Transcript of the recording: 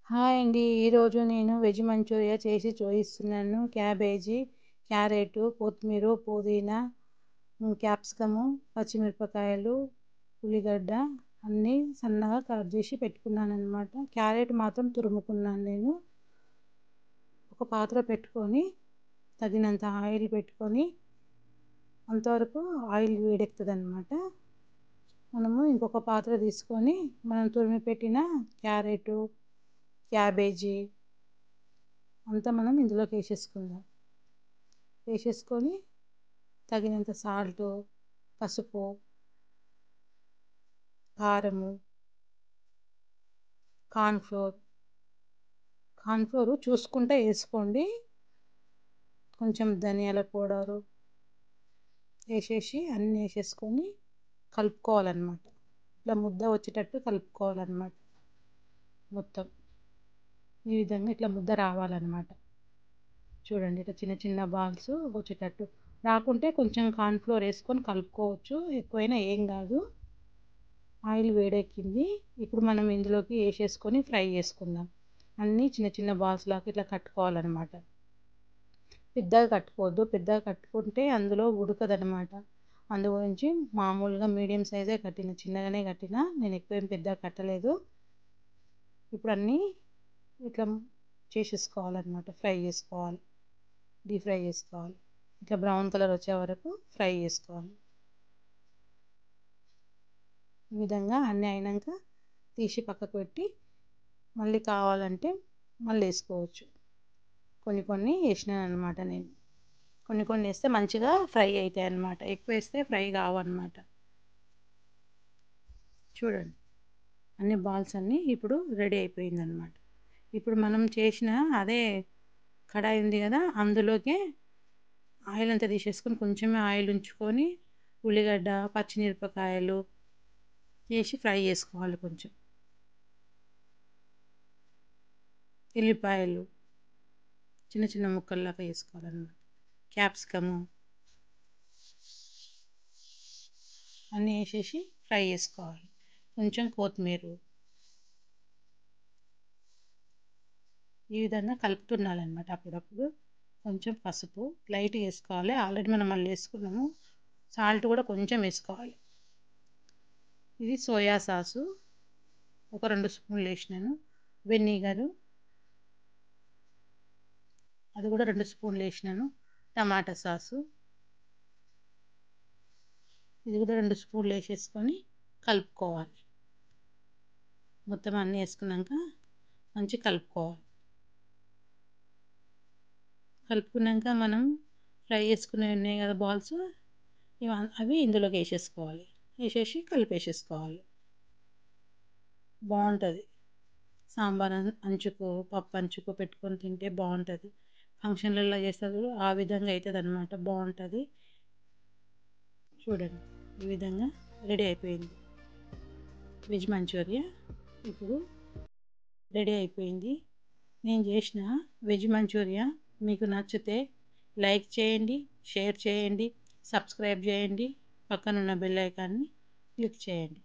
Hi అండి. ఈరోజు నేను వెజ్ మంచూరియా చేసి చూపిస్తున్నాను. క్యాబేజీ, క్యారెట్, కొత్తిమీర, పుదీనా, క్యాప్సికము, పచ్చిమిరపకాయలు, ఉల్లిగడ్డ అన్నీ సన్నగా కట్ చేసి పెట్టుకున్నాను అనమాట. క్యారెట్ మాత్రం తురుముకున్నాను నేను. ఒక పాత్ర పెట్టుకొని తగినంత ఆయిల్ పెట్టుకొని అంతవరకు ఆయిల్ వేడెక్కుతుంది అనమాట. మనము ఇంకొక పాత్ర తీసుకొని మనం తురిమి పెట్టిన క్యారెట్, క్యాబేజీ అంతా మనం ఇందులోకి వేసేసుకొని తగినంత సాల్ట్, పసుపు, కారము, కార్న్ఫ్లోర్ చూసుకుంటే వేసుకోండి. కొంచెం ధనియాల పౌడరు వేసేసి అన్నీ వేసేసుకొని కలుపుకోవాలన్నమాట. ఇట్లా ముద్ద వచ్చేటట్టు కలుపుకోవాలన్నమాట. మొత్తం ఈ విధంగా ఇట్లా ముద్ద రావాలన్నమాట. చూడండి, ఇట్లా చిన్న చిన్న బాల్స్ వచ్చేటట్టు. రాకుంటే కొంచెం కార్న్ఫ్లోర్ వేసుకొని కలుపుకోవచ్చు, ఎక్కువైనా ఏం కాదు. ఆయిల్ వేడెక్కింది. ఇప్పుడు మనం ఇందులోకి వేసేసుకొని ఫ్రై చేసుకుందాం. అన్నీ చిన్న చిన్న బాల్స్ లాగా ఇట్లా కట్టుకోవాలన్నమాట. పెద్దగా కట్టుకోవద్దు, పెద్దగా కట్టుకుంటే అందులో ఉడకదనమాట. అందు గురించి మామూలుగా మీడియం సైజే కట్టిన, చిన్నగానే కట్టిన, నేను ఎక్కువేం పెద్దగా కట్టలేదు. ఇప్పుడు అన్నీ ఇట్లా చేసేసుకోవాలన్నమాట. డీప్ ఫ్రై చేసుకోవాలి. ఇట్లా బ్రౌన్ కలర్ వచ్చే వరకు ఫ్రై చేసుకోవాలి. ఈ విధంగా అన్నీ అయినాక తీసి పక్కకు పెట్టి మళ్ళీ కావాలంటే మళ్ళీ వేసుకోవచ్చు. కొన్ని వేసినాను అనమాట నేను. కొన్ని వేస్తే మంచిగా ఫ్రై అవుతాయి అన్నమాట. ఎక్కువ వేస్తే ఫ్రై కావన్నమాట. చూడండి, అన్ని బాల్స్ అన్నీ ఇప్పుడు రెడీ అయిపోయిందనమాట. ఇప్పుడు మనం చేసిన అదే కడాయి ఉంది కదా, అందులోకే ఆయిల్ అంతా తీసేసుకొని కొంచెమే ఆయిల్ ఉంచుకొని ఉల్లిగడ్డ, పచ్చిమిరపకాయలు వేసి ఫ్రై చేసుకోవాలి. కొంచెం ఎల్లిపాయలు చిన్న చిన్న ముక్కల్లాగా వేసుకోవాలన్నమాట. క్యాప్సికము అన్నీ వేసేసి ఫ్రై చేసుకోవాలి. కొంచెం కొత్తిమీర ఈ విధంగా కలుపుతుండాలన్నమాట. అప్పుడప్పుడు కొంచెం పసుపు లైట్గా వేసుకోవాలి. ఆల్రెడీ మనం మళ్ళీ వేసుకున్నాము. సాల్ట్ కూడా కొంచెం వేసుకోవాలి. ఇది సోయా సాసు ఒక 2 స్పూన్లు వేసినాను. వెనిగరు అది కూడా 2 స్పూన్లు వేసినాను. టమాటా సాసు ఇది కూడా 2 స్పూన్లు వేసేసుకొని కలుపుకోవాలి. మొత్తం అన్నీ వేసుకున్నాక మంచి కలుపుకున్నాక మనం ఫ్రై చేసుకునే ఉన్నాయి కదా బాల్స్, అవి ఇందులోకి వేసేసి కలిపేసేసుకోవాలి. బాగుంటుంది. సాంబార్ అంచుకు, పప్పు అంచుకు పెట్టుకొని తింటే బాగుంటుంది. ఫంక్షన్లలో చేస్తారు ఆ విధంగా అవుతుంది అన్నమాట. బాగుంటుంది. చూడండి, ఈ విధంగా రెడీ అయిపోయింది వెజ్ మంచూరియా. ఇప్పుడు రెడీ అయిపోయింది. నేను చేసిన వెజ్ మంచూరియా మీకు నచ్చితే లైక్ చేయండి, షేర్ చేయండి, సబ్స్క్రైబ్ చేయండి, పక్కనున్న బెల్ ఐకాన్ని క్లిక్ చేయండి.